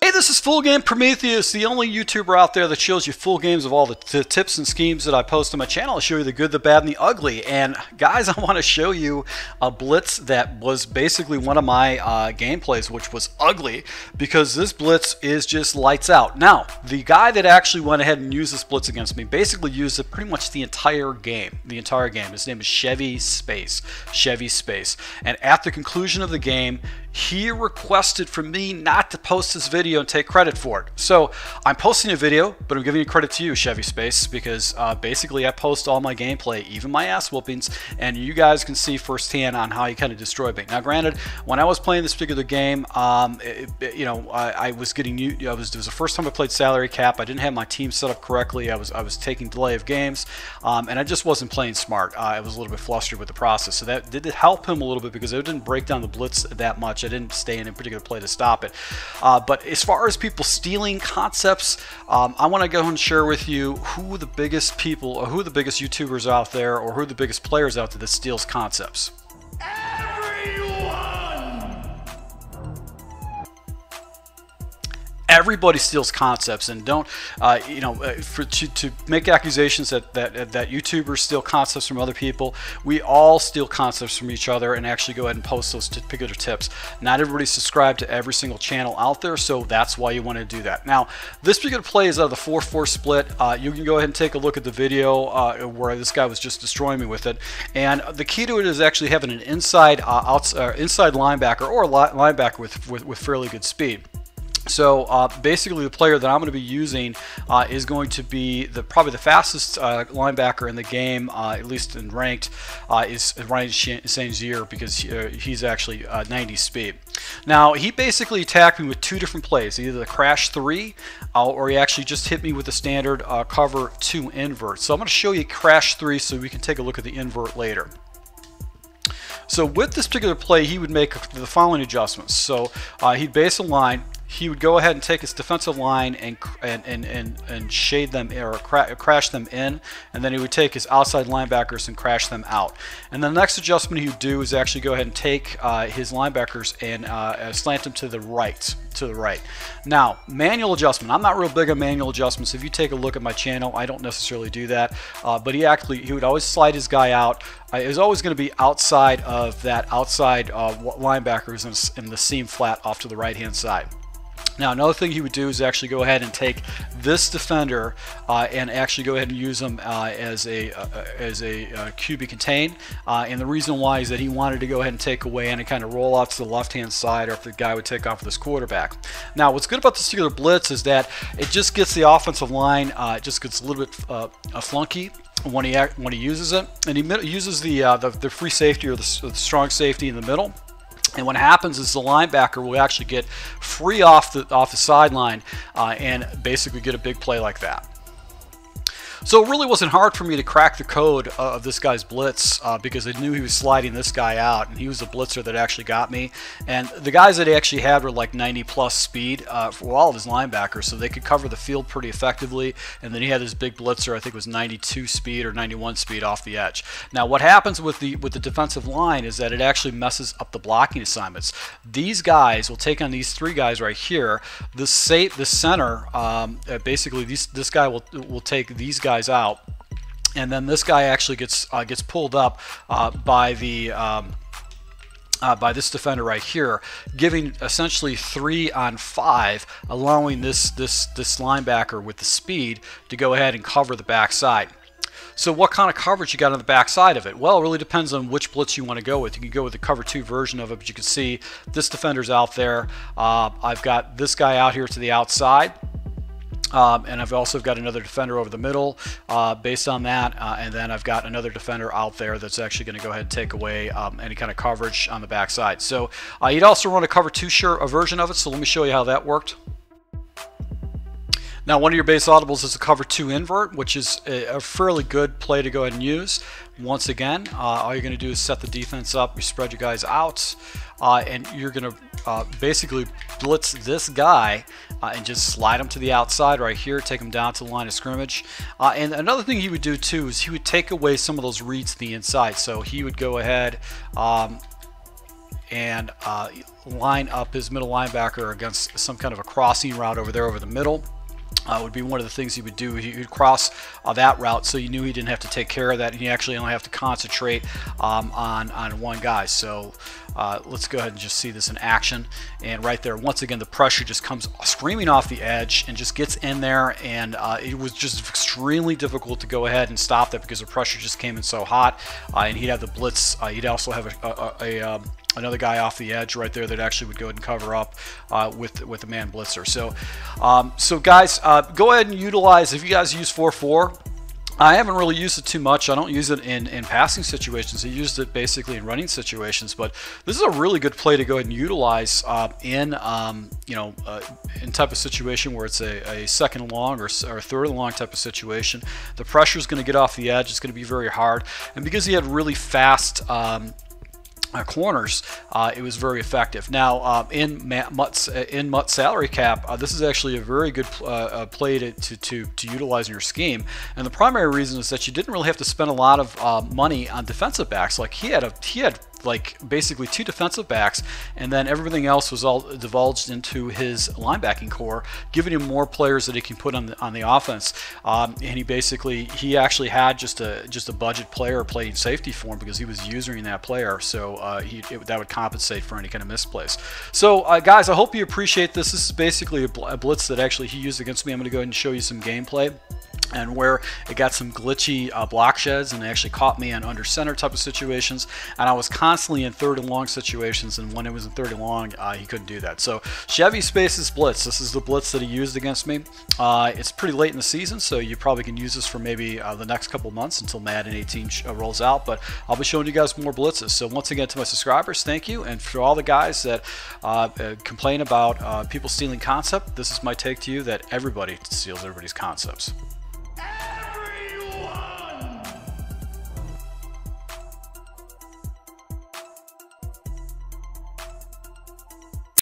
Hey, this is Full Game Prometheus, the only YouTuber out there that shows you full games of all the tips and schemes that I post on my channel. I show you the good, the bad, and the ugly. And guys, I want to show you a blitz that was basically one of my gameplays, which was ugly, because this blitz is just lights out. Now, the guy that actually went ahead and used this blitz against me basically used it pretty much the entire game. His name is Chevy Space. And at the conclusion of the game, he requested for me not to post this video and take credit for it. So I'm posting a video, but I'm giving you credit to you, Chevy Space, because basically I post all my gameplay, even my ass whoopings, and you guys can see firsthand on how he kind of destroyed me. Now, granted, when I was playing this particular game, I was getting it was the first time I played salary cap. I didn't have my team set up correctly. I was taking delay of games, and I just wasn't playing smart. I was a little bit flustered with the process, so that did help him a little bit because it didn't break down the blitz that much. I didn't stay in a particular play to stop it. But as far as people stealing concepts, I want to go and share with you who the biggest people, or who the biggest YouTubers out there, or who the biggest players out there that steals concepts. Everybody steals concepts, and don't to make accusations that YouTubers steal concepts from other people. We all steal concepts from each other and actually go ahead and post those particular tips. Not everybody's subscribed to every single channel out there, so that's why you want to do that. Now, this particular play is out of the 4-4 split. You can go ahead and take a look at the video where this guy was just destroying me with it. And the key to it is actually having an inside linebacker, or a linebacker with fairly good speed. So basically, the player that I'm going to be using is going to be probably the fastest linebacker in the game, at least in ranked, is Ryan St. because he's actually 90 speed. Now, he basically attacked me with two different plays, either the crash 3 or he actually just hit me with the standard cover 2 invert. So I'm going to show you crash 3 so we can take a look at the invert later. So with this particular play, he would make the following adjustments. So he'd base a line. He would go ahead and take his defensive line and shade them, or crash them in, and then he would take his outside linebackers and crash them out. And the next adjustment he would do is actually go ahead and take his linebackers and slant them to the right. Now, manual adjustment. I'm not real big on manual adjustments. If you take a look at my channel, I don't necessarily do that. But he would always slide his guy out. It was always going to be outside of that outside linebackers in the seam flat off to the right-hand side. Now, another thing he would do is actually go ahead and take this defender and actually go ahead and use him as a QB contain. And the reason why is that he wanted to go ahead and take away and kind of roll off to the left-hand side, or if the guy would take off with his quarterback. Now, what's good about this particular blitz is that it just gets the offensive line, it just gets a little bit flunky when he uses it, and he uses the free safety, or the strong safety in the middle. And what happens is the linebacker will actually get free off the sideline and basically get a big play like that. So it really wasn't hard for me to crack the code of this guy's blitz because I knew he was sliding this guy out, and he was the blitzer that actually got me. And the guys that he actually had were like 90+ speed for all of his linebackers, so they could cover the field pretty effectively. And then he had this big blitzer, I think it was 92 speed or 91 speed off the edge. Now, what happens with the defensive line is that it actually messes up the blocking assignments. These guys will take on these three guys right here. The center, basically this guy will take these guys out, and then this guy actually gets pulled up by this defender right here, giving essentially 3 on 5, allowing this linebacker with the speed to go ahead and cover the backside. So what kind of coverage you got on the back side of it? Well, it really depends on which blitz you want to go with. You can go with the cover 2 version of it, but you can see this defender's out there. I've got this guy out here to the outside. And I've also got another defender over the middle based on that, and then I've got another defender out there that's actually going to go ahead and take away any kind of coverage on the backside. So you'd also run a cover 2 version of it, so let me show you how that worked. Now, one of your base audibles is a cover 2 invert, which is a fairly good play to go ahead and use. Once again, all you're going to do is set the defense up, you spread your guys out, and you're going to basically blitz this guy and just slide him to the outside right here, take him down to the line of scrimmage. And another thing he would do too is he would take away some of those reads to the inside. So he would go ahead and line up his middle linebacker against some kind of a crossing route over there over the middle. Would be one of the things he would do. He would cross that route, so you knew he didn't have to take care of that, and he actually only have to concentrate on one guy. So let's go ahead and just see this in action. And right there, once again, the pressure just comes screaming off the edge and just gets in there, and it was just extremely difficult to go ahead and stop that because the pressure just came in so hot. And he'd have the blitz. He'd also have another guy off the edge right there that actually would go ahead and cover up with a man blitzer. So guys, go ahead and utilize, if you guys use 4-4. I haven't really used it too much. I don't use it in passing situations. I used it basically in running situations, but this is a really good play to go ahead and utilize in type of situation where it's a second and long or third and long type of situation. The pressure is going to get off the edge. It's going to be very hard, and because he had really fast corners, it was very effective. Now, in Mutt's salary cap, this is actually a very good play to utilize in your scheme. And the primary reason is that you didn't really have to spend a lot of money on defensive backs. Like he had like basically 2 defensive backs, and then everything else was all divulged into his linebacking core, giving him more players that he can put on the offense. And he actually had just a budget player playing safety for him because he was using that player, so that would compensate for any kind of misplays. So guys, I hope you appreciate this. This is basically a blitz that actually he used against me. I'm going to go ahead and show you some gameplay and where it got some glitchy block sheds, and it actually caught me in under center type of situations, and I was constantly in third and long situations, and when it was in third and long, he couldn't do that. So Chevy Spaces Blitz, this is the blitz that he used against me. It's pretty late in the season, so you probably can use this for maybe the next couple months until Madden 18 rolls out, but I'll be showing you guys more blitzes. So once again, to my subscribers, thank you, and for all the guys that complain about people stealing concept, this is my take to you, that everybody steals everybody's concepts.